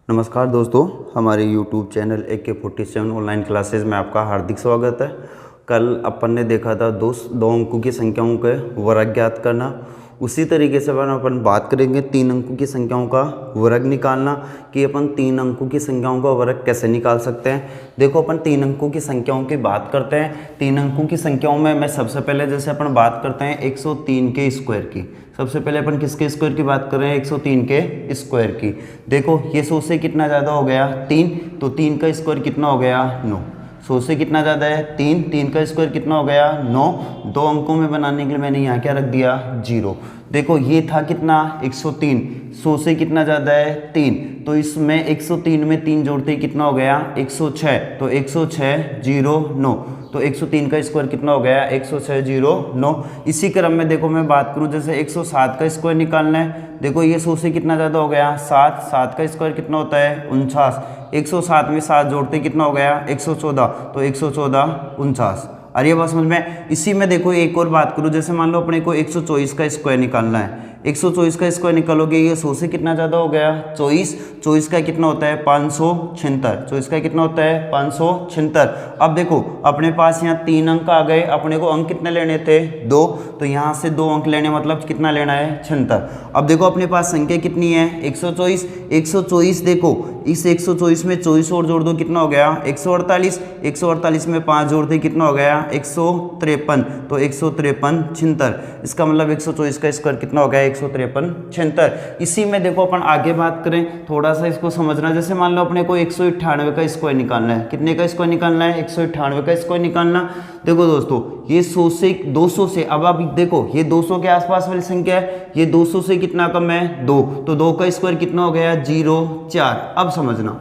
नमस्कार दोस्तों, हमारे YouTube channel AK47 online classes में आपका हार्दिक स्वागत है। कल अपन ने देखा था दो अंकों की संख्याओं के वर्ग ज्ञात करना। उसी तरीके से अपन बात करेंगे 3 अंकों की संख्याओं का वर्ग निकालना कि अपन 3 अंकों की संख्याओं का वर्ग कैसे निकाल सकते हैं। देखो, अपन 3 अंकों की संख्याओं की बात करते हैं। 3 अंकों की संख्याओं में मैं सबसे पहले जैसे अपन बात करते हैं 103 के स्क्वायर की। सबसे पहले अपन किसके स्क्वायर की बात कर रहे हैं? 103 के स्क्वायर की। देखो, ये 100 से कितना ज़्यादा हो गया? 3, तो 3 का स्क्वायर कितना हो गया? 9। 100 से कितना ज़्यादा है? 3, 3 का स्क्वायर कितना हो गया? 9। 2 अंकों में बनाने के लिए मैंने यहाँ क्या रख दिया? 0। देखो, ये था कितना? 103। 100 से कितना ज़्यादा है? 3, तो इसमें 103 में 3 जोड़ते ही कितना हो गया? 106। तो 106 0 9, तो 103 का स्क्वायर कितना हो गया? 106 0 9। इसी क्रम में देखो, मैं बात करूं जैसे 107 का स्क्वायर निकालना है। देखो, ये 100 से कितना ज़्यादा हो गया? 7। 7 का स्क्वायर कितना होता है? 49। 107 में 7 जोड़ते कितना हो गया? 114। तो 114 49। अरे ये बात समझ में। इसी में देखो, एक और बात करूं जैसे मान लो अपने को 124 का स्क्वायर निकालना है। 124 का स्क्वायर निकालोगे, ये 100 से कितना ज़्यादा हो गया? 24। 24 का कितना होता है? 576। 24 का कितना होता है? 576। अब देखो, अपने पास यहाँ 3 अंक आ गए। अपने को अंक कितने लेने थे? 2। तो यहाँ से 2 अंक लेने मतलब कितना लेना है? 76। अब देखो, अपने पास संख्या कितनी है? 124। 124 देखो, इस 124 में 24 और जोड़ दो, कितना हो गया? 148। 148 में 5 जोड़ते कितना हो गया? 153। तो 153 76। इसका मतलब 124 का स्क्वायर कितना हो गया? 153 76। इसी में देखो, अपन आगे बात करें, थोड़ा सा इसको समझना। जैसे मान लो अपने को 198 का स्क्वायर निकालना है। कितने का स्क्वायर निकालना है? 198 का स्क्वायर निकालना। देखो दोस्तों, ये 100 से 200 से, अब आप देखो, ये 200 के आसपास वाली संख्या है। ये 200 से कितना कम है? 2। तो 2 का स्क्वायर कितना हो गया? 0 4। अब समझना,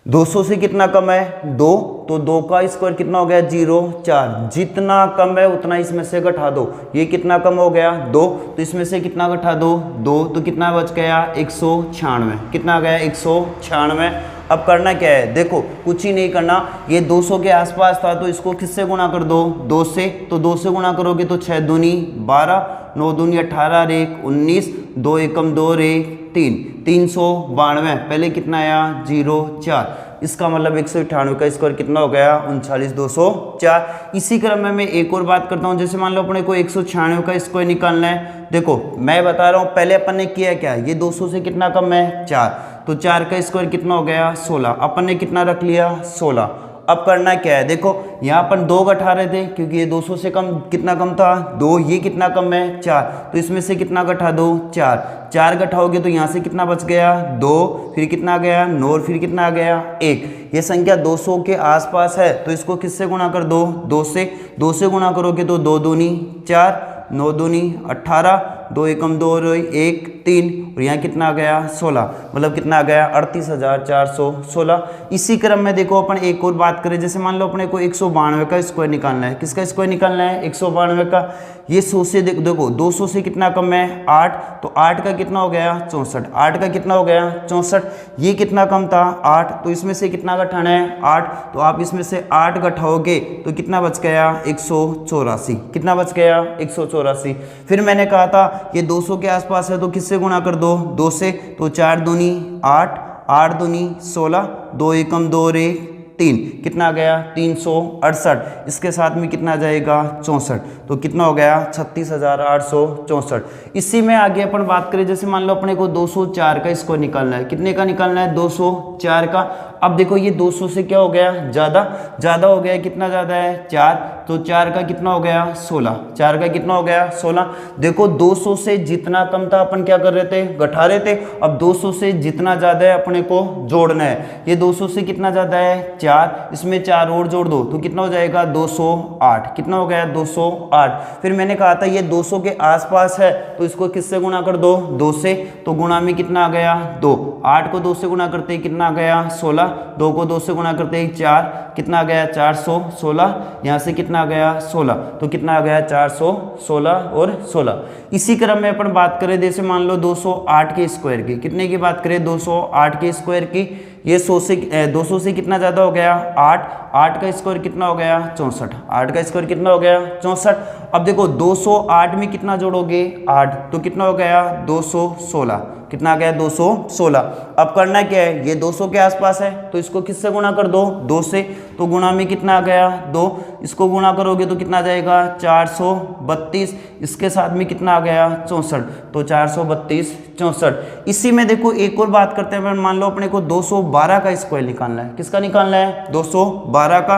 200 से कितना कम है? 2। तो 2 का स्क्वायर कितना हो गया? 0 4। जितना कम है उतना इसमें से घटा दो। ये कितना कम हो गया? 2। तो इसमें से कितना घटा दो? 2। तो कितना बच गया? 196। कितना आ गया? 196। अब करना क्या है? देखो, कुछ ही नहीं करना। ये 200 के आसपास था, तो इसको किससे गुणा कर दो? 2 से। तो 2 से गुणा करोगे तो 6 दूनी 12, 9 दूनी 18, रेख 19, 2 एकम 2, रेख 3, 392। पहले कितना आया? 0 4। इसका मतलब 198 का स्क्वायर कितना हो गया? 39204। इसी क्रम में मैं एक और बात करता हूं। जैसे मान लो अपने को 196 का स्क्वायर निकालना है। देखो, मैं बता रहा हूं, पहले अपन ने किया क्या? ये 200 से कितना कम है? 4। तो 4 का स्क्वायर कितना हो गया? 16। अपन ने कितना रख लिया? 16। अब करना क्या है? देखो, यहाँ अपन 2 घटा रहे थे क्योंकि ये 200 से कम कितना कम था? 2। ये कितना कम है? 4। तो इसमें से कितना घटा दो? 4। 4 घटाओगे तो यहाँ से कितना बच गया? 2। फिर कितना आ गया? 9। और फिर कितना आ गया? 1। ये संख्या 200 के आसपास है, तो इसको किससे गुणा कर दो? 2 से। 2 से गुणा करोगे तो 2 दूनी 4, 9 दूनी 18, 2 एकम 2, 1 3, और यहाँ कितना आ गया? 16। मतलब कितना आ गया? 38,416। इसी क्रम में देखो, अपन एक और बात करें। जैसे मान लो अपने को 192 का स्क्वायर निकालना है। किसका स्क्वायर निकालना है? 192 का। ये 100 से देखो 200 से कितना कम है? 8। तो 8 का कितना हो गया? 64। 8 का कितना हो गया? 64। ये कितना कम था? 8। तो इसमें से कितना घटाना है? 8। तो आप इसमें से 8 घटाओगे तो कितना बच गया? 184। कितना बच गया? 184। फिर मैंने कहा था ये 200 के आसपास है, तो किससे गुणा कर दो? 2 से। तो 4 दूनी 8, 8 दूनी 16, 2 एकम 2, रेख 3। कितना आ गया? 368। इसके साथ में कितना आ जाएगा? 64। तो कितना हो गया? 36,864। इसी में आगे अपन बात करें, जैसे मान लो अपने को 204 का स्क्वायर निकालना है। कितने का निकालना है? 204 का। अब देखो, ये 200 से क्या हो गया? ज़्यादा हो गया। कितना ज़्यादा है? 4। तो 4 का कितना हो गया? 16। 4 का कितना हो गया? 16। देखो, 200 से जितना कम था अपन क्या कर रहे थे? घटा रहे थे। अब 200 से जितना ज़्यादा है अपने को जोड़ना है। ये 200 से कितना ज़्यादा है? 4। इसमें 4 और जोड़ दो तो कितना हो जाएगा? 208। कितना हो गया? 208। फिर मैंने कहा था ये 200 के आसपास है, तो इसको किससे गुणा कर दो? 2 से। तो गुणा में कितना आ गया? 2। 8 को 2 से गुणा करते ही कितना आ गया? 16। 2 को 2 से गुणा करते ही 4। कितना आ गया? 416। यहाँ से कितना आ गया? 16। तो कितना आ गया? 416 और 16। इसी क्रम में अपन बात करें, जैसे मान लो 208 के स्क्वायर की। कितने की बात करें? 208 के स्क्वायर की। ये 200 से कितना ज़्यादा हो गया 8, 8 का स्क्वायर कितना हो गया 64, 8 का स्क्वायर कितना हो गया 64। अब देखो 208 में कितना जोड़ोगे 8, तो कितना हो गया 216, कितना आ गया 216। अब करना क्या है, ये 200 के आसपास है तो इसको किससे गुणा कर दो 2 से, तो गुणा में कितना आ गया 2, इसको गुणा करोगे तो कितना आ जाएगा 432, इसके साथ में कितना आ गया 64, तो 432 64। इसी में देखो एक और बात करते हैं, मान लो अपने को 212 का स्क्वायर निकालना है, किसका निकालना है 212 का।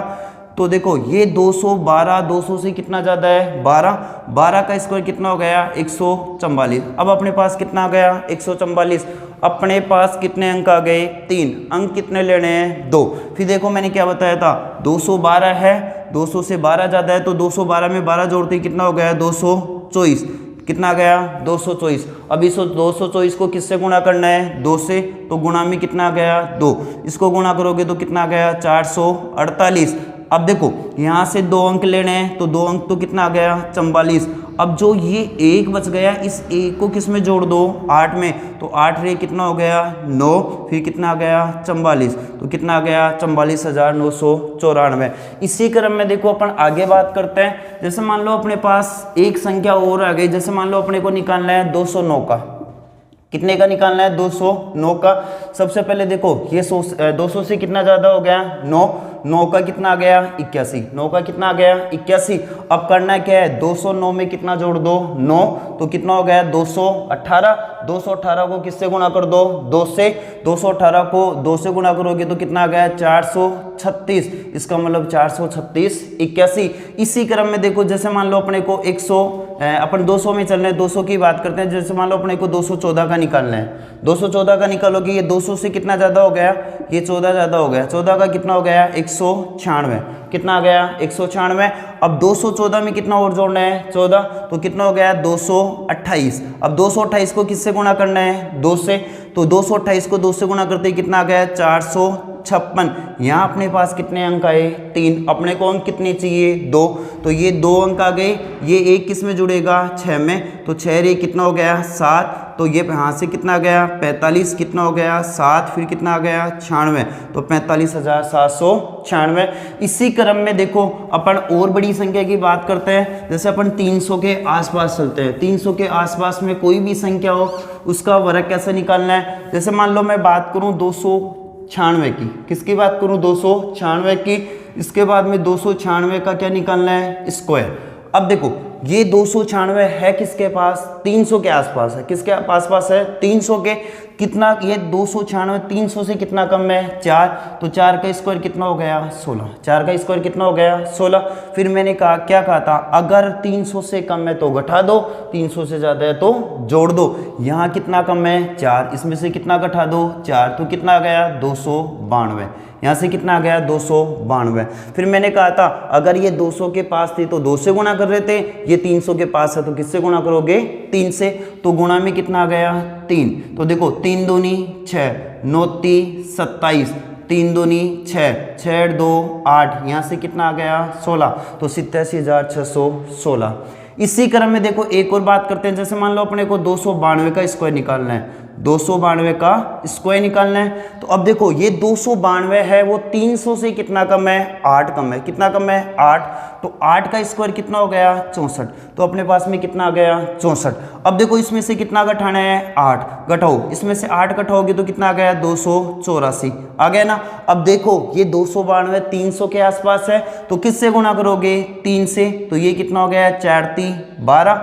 तो देखो ये 212 200 से कितना ज़्यादा है 12, 12 का स्क्वायर कितना हो गया 144। अब अपने पास कितना आ गया 144, अपने पास कितने अंक आ गए 3, अंक कितने लेने हैं 2। फिर देखो मैंने क्या बताया था 212 है, 200 से 12 ज़्यादा है, तो 212 में 12 जोड़ते ही कितना हो गया 224, कितना आ गया 224। अब इस 224 को किससे गुणा करना है 2 से, तो गुणा में कितना आ गया 2, इसको गुणा करोगे तो कितना आ गया 448। अब देखो यहाँ से 2 अंक लेने हैं, तो 2 अंक तो कितना आ गया 44। अब जो ये 1 बच गया, इस 1 को किस में जोड़ दो 8 में, तो 8 रे कितना हो गया 9, फिर कितना आ गया 44, तो कितना आ गया 44,994। इसी क्रम में देखो अपन आगे बात करते हैं। जैसे मान लो अपने पास एक संख्या और आ गई, जैसे मान लो अपने को निकालना है 209 का, कितने का निकालना है 209 का। सबसे पहले देखो ये 200 से कितना ज़्यादा हो गया 9, 9 का कितना आ गया 81, 9 का कितना आ गया 81। अब करना क्या है 209 में कितना जोड़ दो 9, तो कितना हो गया 218, 218 को किससे गुणा कर दो 2 से, 218 को 2 से गुणा करोगे तो कितना आ गया 436, इसका मतलब 436 81। इसी क्रम में देखो जैसे मान लो अपने को 100 अपन 200 में चल रहे हैं, 200 की बात करते हैं। जैसे मान लो अपने को 214 का निकालना है, 214 का निकालोगे, ये 200 से कितना ज़्यादा हो गया, ये 14 ज़्यादा हो गया, 14 का कितना हो गया 196, कितना आ गया 196। अब 214 में कितना और जोड़ना है 14, तो कितना हो गया 228। अब 228 को किससे गुणा करना है 2 से, तो 228 को 2 से गुणा करते ही कितना आ गया 456। यहाँ अपने पास कितने अंक आए 3, अपने को अंक कितने चाहिए 2, तो ये 2 अंक आ गए। ये एक किस में जुड़ेगा 6 में, तो 6 रे कितना हो गया 7, तो ये यहाँ से कितना आ गया 45, कितना हो गया 7, फिर कितना आ गया 96, तो 45,796। इसी क्रम में देखो अपन और बड़ी संख्या की बात करते हैं। जैसे अपन 300 के आसपास चलते हैं, 300 के आसपास में कोई भी संख्या हो उसका वर्ग कैसे निकालना है। जैसे मान लो मैं बात करूं 296 की, किसकी बात करूं 296 की, इसके बाद में 296 का क्या निकालना है स्क्वायर। अब देखो ये 296 है किसके पास 300 के आसपास है, किसके आसपास है 300 के, कितना ये 296 300 से कितना कम है 4, तो 4 का स्क्वायर कितना हो गया 16, 4 का स्क्वायर कितना हो गया 16। फिर मैंने कहा क्या कहा था, अगर 300 से कम है तो घटा दो, 300 से ज़्यादा है तो जोड़ दो। यहाँ कितना कम है 4, इसमें से कितना घटा दो 4, तो कितना आ गया 292, यहाँ से कितना आ गया 292। फिर मैंने कहा था अगर ये 200 के पास थी तो 2 से गुणा कर रहे थे, ये 300 के पास है तो किससे गुणा करोगे 3 से, तो गुणा में कितना आ गया 3, तो देखो 3 दूनी 6, 9 3 27, 3 दूनी 6, 6 2 8, यहाँ से कितना आ गया 16, तो 87,616। इसी क्रम में देखो एक और बात करते हैं। जैसे मान लो अपने को 292 का स्क्वायर निकालना है, 292 का स्क्वायर निकालना है, तो अब देखो ये 292 है वो 300 से कितना कम है 8 कम है, कितना कम है 8, तो 8 का स्क्वायर कितना हो गया 64, तो अपने पास में कितना आ गया 64। अब देखो इसमें से कितना घटाना है 8, घटाओ, इसमें से 8 घटाओगे तो कितना आ गया 284 आ गया ना। अब देखो ये 292 300 के आसपास है तो किससे गुणा करोगे 3 से, तो ये कितना हो गया 4 3 12,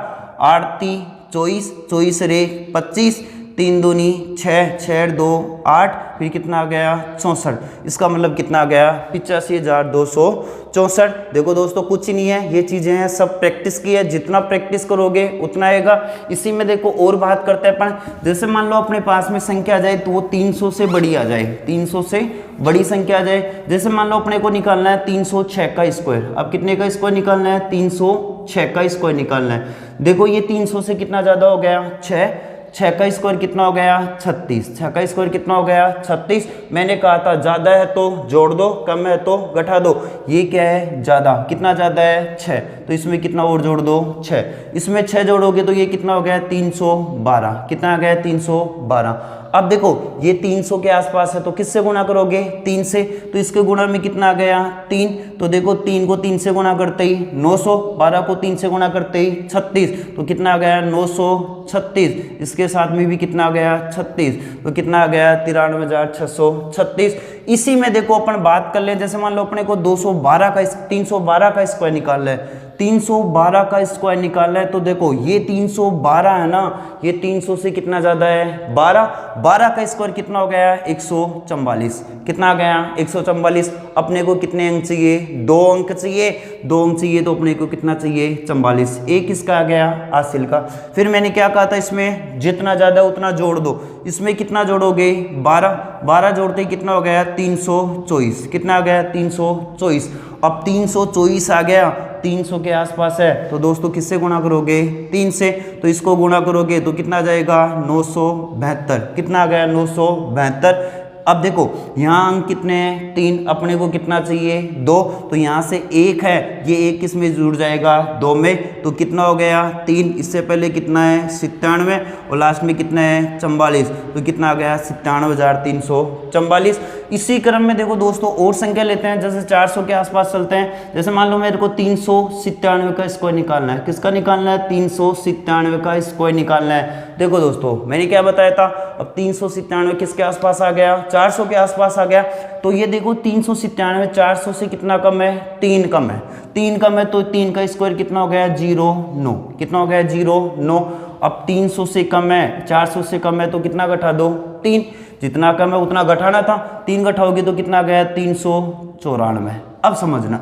8 3 24, 24 रे 25, 3 दूनी 6, 6 2 8, फिर कितना आ गया 64, इसका मतलब कितना आ गया 85,264। देखो दोस्तों कुछ ही नहीं है, ये चीज़ें हैं सब प्रैक्टिस की है, जितना प्रैक्टिस करोगे उतना आएगा। इसी में देखो और बात करते हैं अपन। जैसे मान लो अपने पास में संख्या आ जाए तो वो 300 से बड़ी आ जाए, 300 से बड़ी संख्या आ जाए। जैसे मान लो अपने को निकालना है 306 का स्क्वायर, अब कितने का स्क्वायर निकालना है 306 का स्क्वायर निकालना है। देखो ये 300 से कितना ज़्यादा हो गया 6, 6 का स्क्वायर कितना हो गया 36, 6 का स्क्वायर कितना हो गया 36। मैंने कहा था ज़्यादा है तो जोड़ दो, कम है तो घटा दो। ये क्या है ज़्यादा, कितना ज़्यादा है 6, तो इसमें कितना और जोड़ दो 6, इसमें 6 जोड़ोगे तो ये कितना हो गया 312, कितना आ गया 312। अब देखो ये 300 के आसपास है तो किससे गुणा करोगे 3 से, तो इसके गुणा में कितना आ गया 3, तो देखो 3 को 3 से गुणा करते ही 900, 12 को 3 से गुणा करते ही 36, तो कितना आ गया 936, इसके साथ में भी कितना आ गया 36, तो कितना आ गया 93,636। इसी में देखो अपन बात कर ले, जैसे मान लो अपने को 312 का स्क्वायर निकालना है, 312 का स्क्वायर निकालना है, तो देखो ये 312 है ना, ये 300 से कितना ज्यादा है 12 का स्क्वायर कितना हो गया 144, कितना आ गया 144। अपने को कितने अंक चाहिए 2 अंक चाहिए, 2 अंक चाहिए तो अपने को कितना चाहिए 44, एक इसका आ गया हासिल का। फिर मैंने क्या कहा था, इसमें जितना ज्यादा उतना जोड़ दो, इसमें कितना जोड़ोगे 12 जोड़ते ही कितना हो गया 324, कितना आ गया 324। अब 324 आ गया, 300 के आसपास है, तो दोस्तों किससे गुणा करोगे 3 से, तो इसको गुणा करोगे तो कितना आ जाएगा 972, कितना आ गया 972। अब देखो यहाँ अंक कितने हैं 3, अपने को कितना चाहिए 2, तो यहाँ से 1 है, ये 1 किस में जुड़ जाएगा 2 में, तो कितना हो गया 3, इससे पहले कितना है 97 और लास्ट में कितना है 44, तो कितना आ गया 97,344। इसी क्रम में देखो दोस्तों और संख्या लेते हैं, जैसे 400 के आसपास चलते हैं। जैसे मान लो मेरे को 397 का स्क्वायर निकालना है, किसका निकालना है 397 का स्क्वायर निकालना है। देखो दोस्तों मैंने क्या बताया था, अब 397 किसके आसपास आ गया 400 के आसपास आ गया, तो ये देखो 397 400 से कितना कम है 3 कम है, 3 कम है, तो 3 का स्क्वायर कितना हो गया 09, कितना हो गया 09। अब 300 से कम है 400 से कम है, तो कितना घटा दो 3, जितना कम है उतना घटाना था, 3 घटाओगे तो कितना गया 394। अब समझना,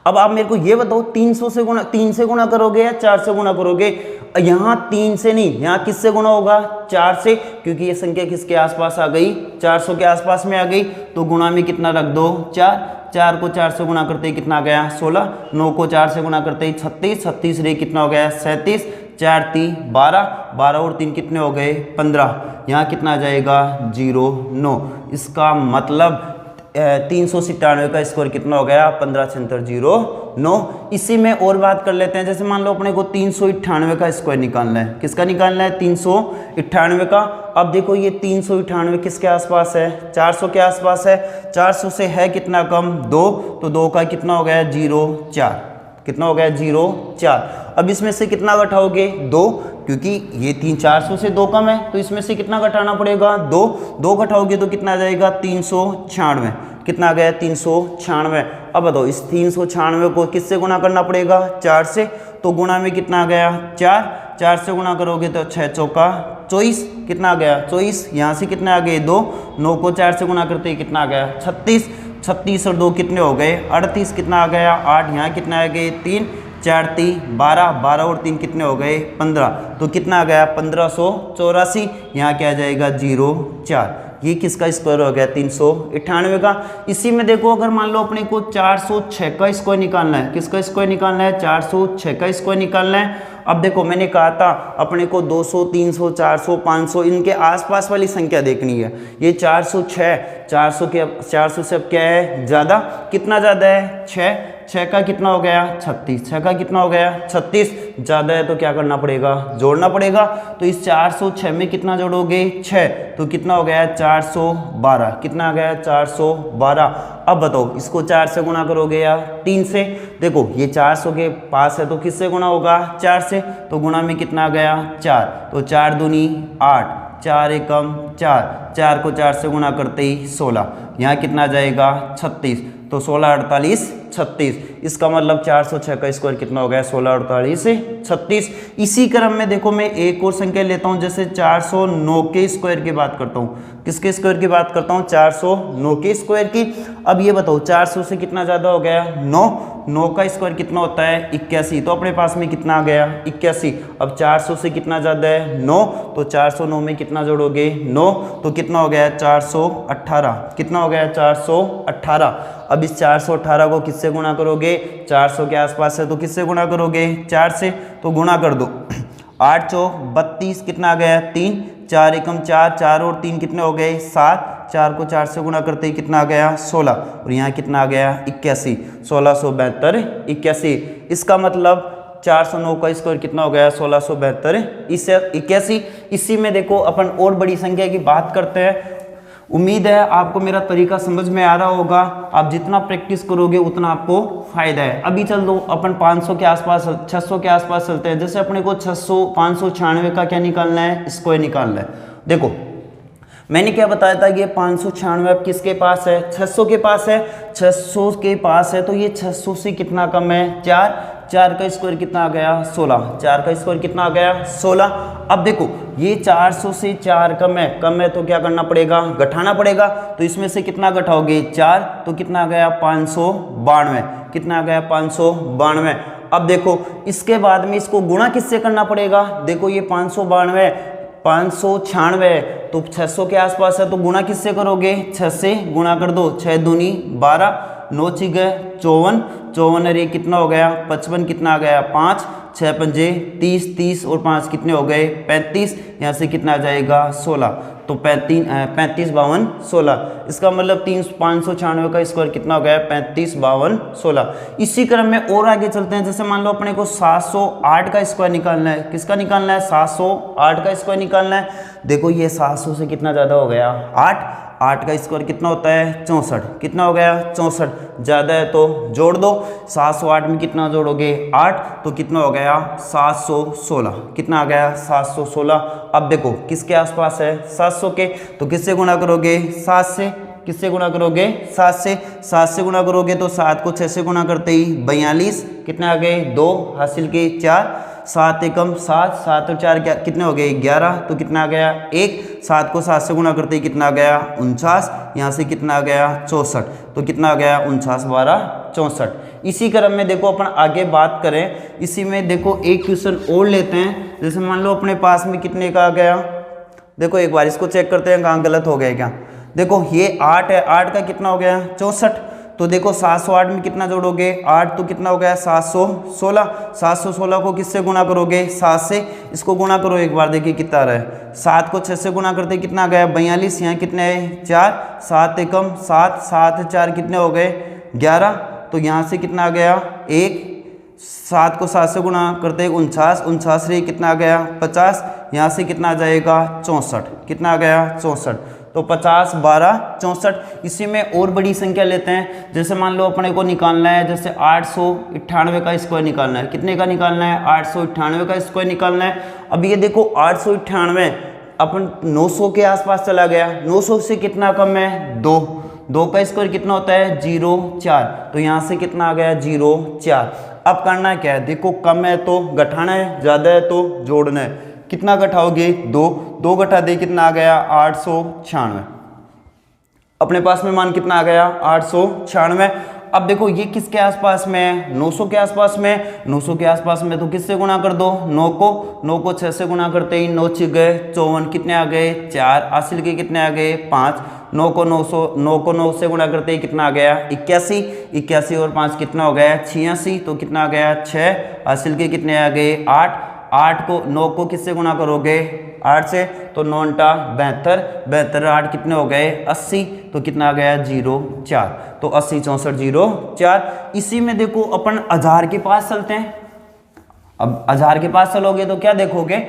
अब आप मेरे को ये बताओ 300 से गुणा 3 से गुणा करोगे या 4 से गुणा करोगे। यहाँ 3 से नहीं, यहाँ किससे गुणा होगा 4 से, क्योंकि ये संख्या किसके आसपास आ गई 400 के आसपास में आ गई, तो गुणा में कितना रख दो 4 को 4 से गुणा करते ही कितना आ गया 16, 9 को 4 से गुणा करते ही 36, 36 रे कितना हो गया 37, 4 3 12 और 3 कितने हो गए 15, यहाँ कितना आ जाएगा 09। इसका मतलब 397 का स्कोर कितना हो गया 15,7609। इसी में और बात कर लेते हैं, जैसे मान लो अपने को 398 का स्क्वायर निकालना है, किसका निकालना है 398 का। अब देखो ये 398 किसके आसपास है 400 के आसपास है, 400 से है कितना कम 2, तो 2 का कितना हो गया 04, कितना हो गया 04। अब इसमें से कितना घटाओगे 2, क्योंकि ये 400 से 2 कम है, तो इसमें से कितना घटाना पड़ेगा 2 घटाओगे तो कितना आ जाएगा 396, कितना आ गया 396। अब बताओ इस 396 को किससे गुणा करना पड़ेगा 4 से, तो गुणा में कितना आ गया 4 से गुणा करोगे तो 6 चौका 24, कितना आ गया 24, यहाँ से कितना आ गए 2, 9 को 4 से गुणा करते ही कितना आ गया 36 और 2 कितने हो गए 38, कितना आ गया 8, यहाँ कितना आ गए 3, 4 3 12 और 3 कितने हो गए 15, तो कितना आ गया 1584, यहाँ क्या आ जाएगा 04। ये किसका स्क्वायर हो गया 398 का। इसी में देखो अगर मान लो अपने को 406 का स्क्वायर निकालना है, किसका स्क्वायर निकालना है 406 का स्क्वायर निकालना है। अब देखो मैंने कहा था अपने को 200 300 400 500 इनके आसपास वाली संख्या देखनी है। ये 400 से अब क्या है ज़्यादा, कितना ज़्यादा है 6 का कितना हो गया 36, 6 का कितना हो गया 36, ज़्यादा है तो क्या करना पड़ेगा जोड़ना पड़ेगा। तो इस 406 में कितना जोड़ोगे 6, तो कितना हो गया 412, कितना आ गया 412। अब बताओ इसको 4 से गुणा करोगे या 3 से, देखो ये 400 के पास है तो किससे गुणा होगा 4 से, तो गुणा में कितना आ गया 4, तो 4 दूनी 8, 4 एकम 4 को 4 से गुणा करते ही 16, यहाँ कितना आ जाएगा 36, तो 16 48 36। इसका मतलब 406 का स्क्वायर कितना हो गया 16 48 36। इसी क्रम में देखो मैं एक और संख्या लेता हूँ, जैसे 409 के स्क्वायर की बात करता हूँ। किसके स्क्वायर की बात करता हूँ 409 के स्क्वायर की। अब ये बताओ 400 से कितना ज़्यादा हो गया 9 का स्क्वायर कितना होता है 81, तो अपने पास में कितना आ गया 81। अब 400 से कितना ज़्यादा है 9, तो 409 में कितना जोड़ोगे 9, तो कितना हो गया 418, कितना हो गया 418। अब इस 418 को किससे गुणा करोगे, 400 के आसपास है तो किससे गुणा करोगे 4 से, तो गुणा कर दो 8 चौक 32, कितना आ गया 3, 4 एकम 4 और 3 कितने हो गए 7, 4 को 4 से गुणा करते ही कितना आ गया 16, और यहाँ कितना आ गया 81, 1672 81। इसका मतलब 409 का स्क्वायर कितना हो गया 1672 इससे 81। इसी में देखो अपन और बड़ी संख्या की बात करते हैं। उम्मीद है आपको मेरा तरीका समझ में आ रहा होगा। आप जितना प्रैक्टिस करोगे उतना आपको फायदा है। अभी चल दो अपन 500 के आसपास 600 के आसपास चलते हैं। जैसे अपने को 596 का क्या निकालना है, स्क्वायर निकालना है। देखो मैंने क्या बताया था, ये 596 अब किसके पास है, 600 के पास है। 600 के पास है तो ये 600 से कितना कम है, 4 का स्क्वायर कितना आ गया 16, 4 का स्क्वायर कितना आ गया 16। अब देखो ये 400 से 4 कम है तो क्या करना पड़ेगा, घटाना पड़ेगा। तो इसमें से कितना घटाओगे 4, तो कितना आ गया 592, कितना आ गया 592। अब देखो इसके बाद में इसको गुणा किससे करना पड़ेगा, देखो ये 596 तो 600 के आसपास है तो गुणा किससे करोगे, 6 से गुणा कर दो, 6 दूनी 12, 9 6 54, 54 अरे कितना हो गया 55, कितना आ गया 5, 6 पंजे 30, 30 और 5 कितने हो गए 35, यहाँ से कितना आ जाएगा 16, तो 35 52 16। इसका मतलब 596 का स्क्वायर कितना हो गया 35 52 16। इसी क्रम में और आगे चलते हैं। जैसे मान लो अपने को 708 का स्क्वायर निकालना है। किसका निकालना है, 708 का स्क्वायर निकालना है। देखो ये 700 से कितना ज़्यादा हो गया 8 का स्क्वायर कितना होता है 64, कितना हो गया 64, ज़्यादा है तो जोड़ दो। 708 में कितना जोड़ोगे 8, तो कितना हो गया 716, कितना आ गया 716। अब देखो किसके आसपास है 700 के, तो किससे गुणा करोगे 7 से, किससे गुणा करोगे 7 से, 7 से गुणा करोगे तो 7 को 6 से गुणा करते ही 42, कितने आ गए 2 हासिल के 4, 7 एकम 7, 7 और 4 क्या कितने हो गए 11, तो कितना आ गया 1, 7 को 7 से गुणा करते ही कितना आ गया 49, यहाँ से कितना आ गया 64, तो कितना आ गया 49 12 64। इसी क्रम में देखो अपन आगे बात करें, इसी में देखो एक क्वेश्चन और लेते हैं। जैसे मान लो अपने पास में कितने का आ गया, देखो एक बार इसको चेक करते हैं कहाँ गलत हो गया क्या। देखो ये 8 है, 8 का कितना हो गया 64, तो देखो 708 में कितना जोड़ोगे 8, तो कितना हो गया 716, 716 को किससे गुणा करोगे 7 से, इसको गुणा करो एक बार देखिए कितना आ रहा है। 7 को 6 से गुणा करते कितना आ गया 42, यहाँ कितने है 4, 7 एकम 7, 7 4 कितने हो गए 11, तो यहाँ से कितना आ गया 1, 7 को 7 से गुणा करते 49, 49 से कितना आ गया 50, यहाँ से कितना आ जाएगा 64, कितना आ गया 64, तो 50 12 64। इसी में और बड़ी संख्या लेते हैं। जैसे मान लो अपने को निकालना है, जैसे 898 का स्क्वायर निकालना है। कितने का निकालना है 898 का स्क्वायर निकालना है। अब ये देखो 898 अपन 900 के आसपास चला गया, 900 से कितना कम है 2, 2 का स्क्वायर कितना होता है 0 4, तो यहाँ से कितना आ गया 0 4। अब करना क्या है, देखो कम है तो घटाना है, ज़्यादा है तो जोड़ना है। कितना घटाओगे 2, 2 घटा दे कितना आ गया 896, अपने पास में मान कितना आ गया 896। अब देखो ये किसके आसपास में है 900 के आसपास में, 900 के आसपास में तो किससे गुणा कर दो 9 को 6 से गुणा करते ही 9 6 गए 54, कितने आ गए 4, हासिल के कितने आ गए 5, 9 को 9 से गुणा करते ही कितना आ गया 81, 81 और 5 कितना हो गया 86, तो कितना आ गया 6, हासिल के कितने आ गए 8, 8 को 9 को किससे गुणा करोगे 8 से, तो 9 72, 72 8 कितने हो गए 80, तो कितना आ गया 0 4, तो 80 64 0 4। इसी में देखो अपन हजार के पास चलते हैं। अब हजार के पास चलोगे तो क्या देखोगे,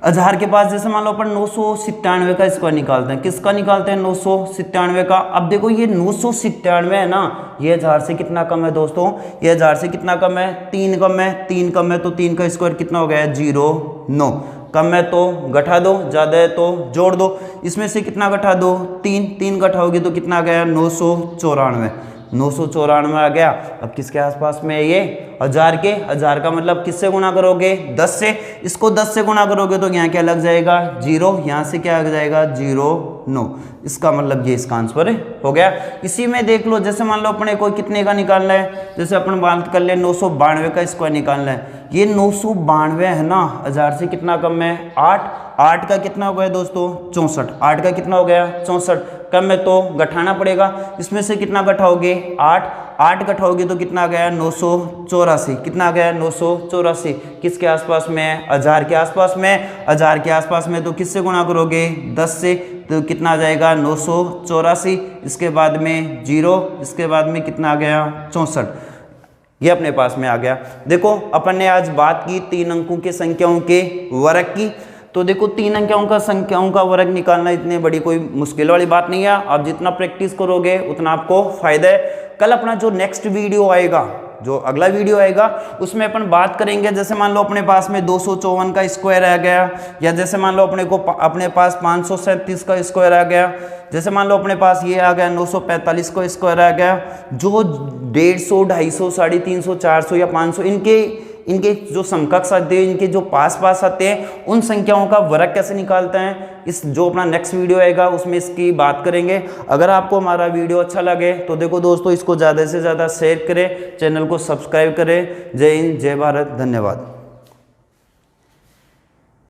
हजार के पास जैसे मान लो अपन 997 का स्क्वायर निकालते हैं। किसका निकालते हैं 997 का। अब देखो ये 997 है ना, ये 1000 से कितना कम है दोस्तों, ये 1000 से कितना कम है 3 कम है, 3 कम है तो 3 का स्क्वायर कितना हो गया 0 9, कम है तो घटा दो, ज़्यादा है तो जोड़ दो। इसमें से कितना घटा दो 3, 3 घटाओगे तो कितना आ गया 994, 994 आ गया। अब किसके आसपास में है ये हजार के, हजार का मतलब किससे गुणा करोगे 10 से, इसको 10 से गुणा करोगे तो यहाँ क्या लग जाएगा 0, यहाँ से क्या लग जाएगा 0 9, इसका मतलब ये इसका आंसर हो गया। इसी में देख लो जैसे मान लो अपने को कितने का निकालना है, जैसे अपन बात कर ले 992 का स्क्वायर निकालना है। ये 992 है ना, 1000 से कितना कम है 8, 8 का कितना हो गया दोस्तों 64, 8 का कितना हो गया 64, कम है तो घटाना पड़ेगा। इसमें से कितना घटाओगे 8, 8 घटाओगे तो कितना आ गया 984, कितना आ गया 984। किसके आसपास में है 1000 के आसपास में, 1000 के आसपास में तो किससे गुणा करोगे 10 से, तो कितना आ जाएगा 984, इसके बाद में 0, इसके बाद में कितना आ गया 64। ये अपने पास में आ गया। देखो अपन ने आज बात की 3 अंकों की संख्याओं के वर्ग की। तो देखो 3 अंकों का संख्याओं का वर्ग निकालना इतनी बड़ी कोई मुश्किल वाली बात नहीं है। आप जितना प्रैक्टिस करोगे उतना आपको फायदा है। कल अपना जो नेक्स्ट वीडियो आएगा, जो अगला वीडियो आएगा, उसमें अपन बात करेंगे, जैसे मान लो अपने पास में 254 का स्क्वायर आ गया, या जैसे मान लो अपने पास 537 का स्क्वायर आ गया, जैसे मान लो अपने पास ये आ गया 945 का स्क्वायर आ गया। जो 150, 250, 350, 400 या 500 इनके जो समकक्ष आते हैं, इनके जो पास आते हैं, उन संख्याओं का वर्ग कैसे निकालते हैं, इस जो अपना नेक्स्ट वीडियो आएगा उसमें इसकी बात करेंगे। अगर आपको हमारा वीडियो अच्छा लगे तो देखो दोस्तों, इसको ज़्यादा से ज़्यादा शेयर करें, चैनल को सब्सक्राइब करें। जय हिंद, जय भारत, धन्यवाद।